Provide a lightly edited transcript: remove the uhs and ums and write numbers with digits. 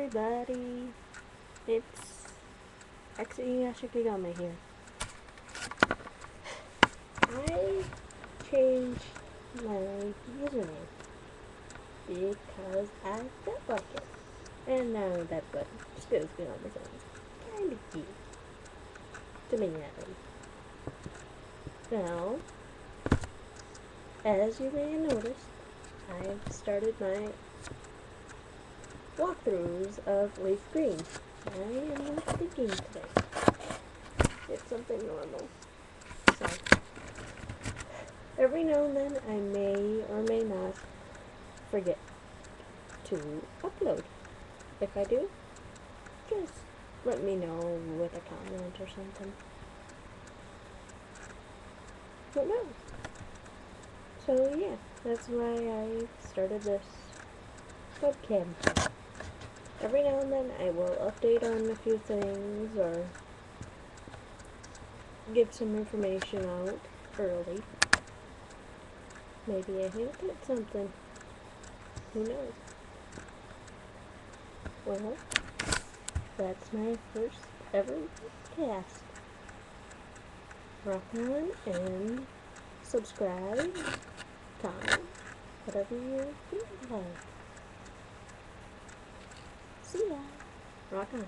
everybody. It's Aksuya Shikigami here. I changed my username because I felt like it. And now that what spills me on the zone. Kinda cute. To me, at least. Now, as you may have noticed, I've started my walkthroughs of Leaf Green. I am not thinking today. It's something normal. So, every now and then I may or may not forget to upload. If I do, just let me know with a comment or something. Who knows? So yeah, that's why I started this webcam. Every now and then I will update on a few things or give some information out early. Maybe I hint at something. Who knows? Well, that's my first ever cast. Rock on and subscribe, comment, whatever you feel like. See ya. Rock on.